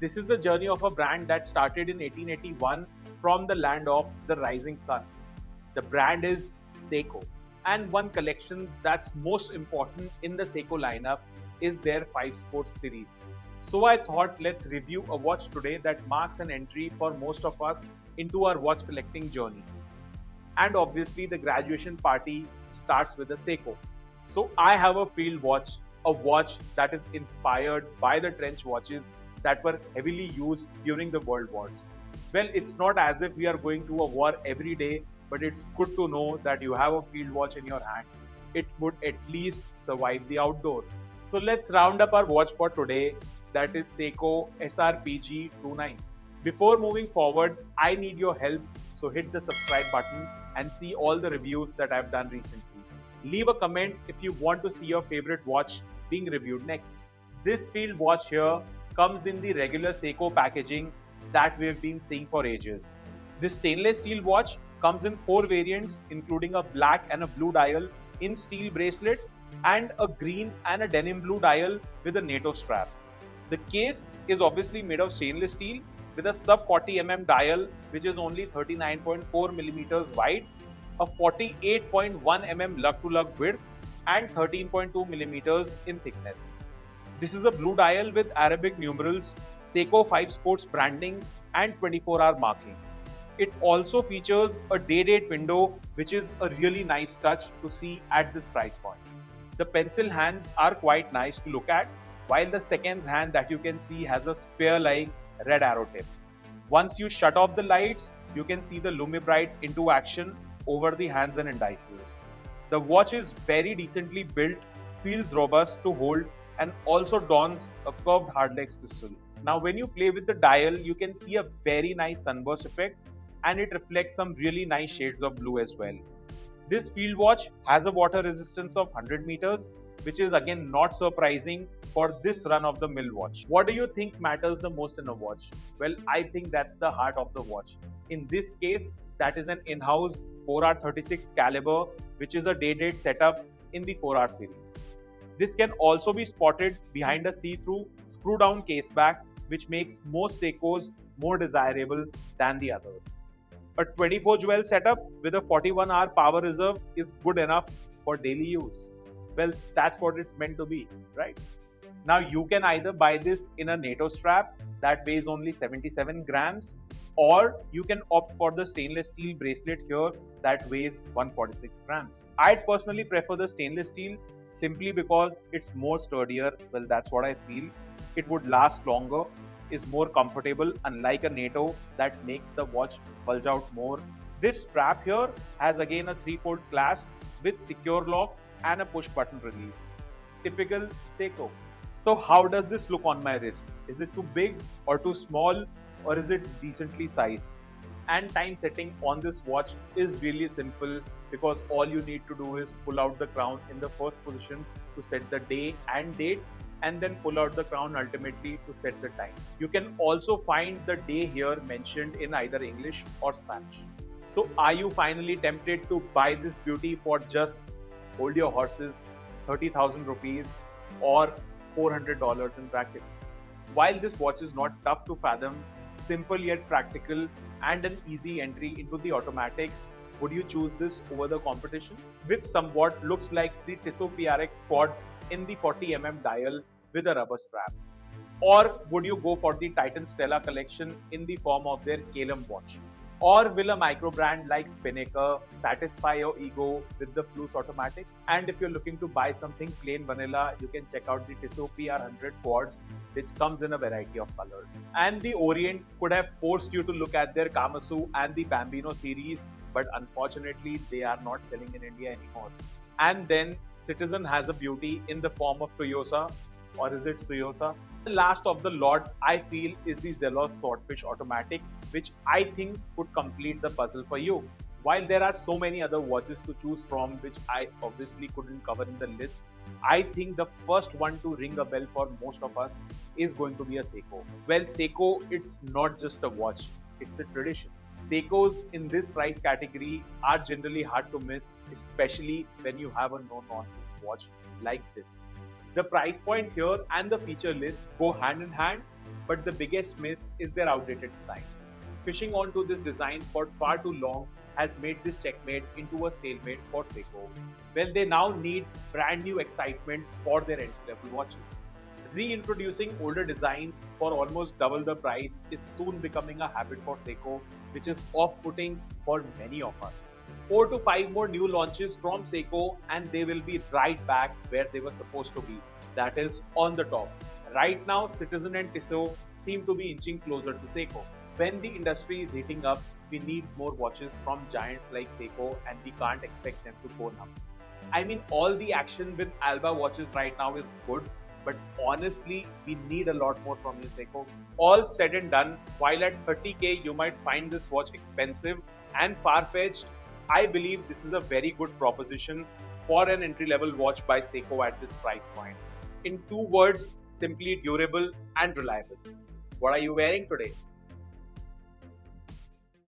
This is the journey of a brand that started in 1881 from the land of the rising sun. The brand is Seiko, and one collection that's most important in the Seiko lineup is their 5 Sports series. So I thought let's review a watch today that marks an entry for most of us into our watch collecting journey. And obviously the graduation party starts with a Seiko. So I have a field watch, a watch that is inspired by the trench watches that were heavily used during the World Wars. Well, it's not as if we are going to a war every day, but it's good to know that you have a field watch in your hand. It would at least survive the outdoor. So let's round up our watch for today, that is Seiko SRPG29. Before moving forward, I need your help, so hit the subscribe button and see all the reviews that I've done recently. Leave a comment if you want to see your favorite watch being reviewed next. This field watch here comes in the regular Seiko packaging that we've been seeing for ages. This stainless steel watch comes in 4 variants, including a black and a blue dial in steel bracelet and a green and a denim blue dial with a Nato strap. The case is obviously made of stainless steel with a sub 40 mm dial which is only 39.4 millimeters wide, a 48.1 mm lug-to-lug width and 13.2 millimeters in thickness. This is a blue dial with Arabic numerals, Seiko 5 Sports branding and 24-hour marking. It also features a day-date window, which is a really nice touch to see at this price point. The pencil hands are quite nice to look at, while the seconds hand that you can see has a spear-like red arrow tip. Once you shut off the lights, you can see the Lumibright into action over the hands and indices. The watch is very decently built, feels robust to hold, and also dons a curved Hardlex Crystal. Now when you play with the dial, you can see a very nice sunburst effect and it reflects some really nice shades of blue as well. This field watch has a water resistance of 100 meters, which is again not surprising for this run-of-the-mill watch. What do you think matters the most in a watch? Well, I think that's the heart of the watch. In this case, that is an in-house 4R36 caliber, which is a day-date setup in the 4R series. This can also be spotted behind a see-through screw-down case back, which makes most Seikos more desirable than the others. A 24 jewel setup with a 41-hour power reserve is good enough for daily use. Well, that's what it's meant to be, right? Now you can either buy this in a Nato strap that weighs only 77 grams, or you can opt for the stainless steel bracelet here that weighs 146 grams. I'd personally prefer the stainless steel simply because it's more sturdier. Well, that's what I feel. It would last longer, is more comfortable, unlike a Nato that makes the watch bulge out more. This strap here has again a 3-fold clasp with secure lock and a push button release. Typical Seiko. So how does this look on my wrist? Is it too big or too small, or is it decently sized? And time setting on this watch is really simple because all you need to do is pull out the crown in the first position to set the day and date, and then pull out the crown ultimately to set the time. You can also find the day here mentioned in either English or Spanish. So are you finally tempted to buy this beauty for just, hold your horses, 30,000 rupees or $400 in brackets? While this watch is not tough to fathom, simple yet practical and an easy entry into the automatics, would you choose this over the competition? With somewhat looks like the Tissot PRX quads in the 40 mm dial with a rubber strap? Or would you go for the Titan Stella collection in the form of their Calibre watch? Or will a micro brand like Spinnaker satisfy your ego with the Fluence automatic? And if you're looking to buy something plain vanilla, you can check out the Tissot PR100 quads, which comes in a variety of colors. And the Orient could have forced you to look at their Kamasu and the Bambino series, but unfortunately they are not selling in India anymore. And then Citizen has a beauty in the form of Toyosa, or is it Suyosa? The last of the lot I feel is the Zelos Swordfish automatic, which I think could complete the puzzle for you. While there are so many other watches to choose from, which I obviously couldn't cover in the list, I think the first one to ring a bell for most of us is going to be a Seiko. Well, Seiko, it's not just a watch, it's a tradition. Seikos in this price category are generally hard to miss, especially when you have a no-nonsense watch like this. The price point here and the feature list go hand in hand, But the biggest miss is their outdated design. Fishing onto this design for far too long has made this checkmate into a stalemate for Seiko. Well, they now need brand new excitement for their entry-level watches. Reintroducing older designs for almost double the price is soon becoming a habit for Seiko, which is off-putting for many of us. 4 to 5 more new launches from Seiko and they will be right back where they were supposed to be, that is on the top. Right now, Citizen and Tissot seem to be inching closer to Seiko. When the industry is heating up, we need more watches from giants like Seiko and we can't expect them to go numb. I mean, all the action with Alba watches right now is good, but honestly, we need a lot more from you, Seiko. All said and done, while at 30k you might find this watch expensive and far-fetched, I believe this is a very good proposition for an entry-level watch by Seiko at this price point. In 2 words, simply durable and reliable. What are you wearing today?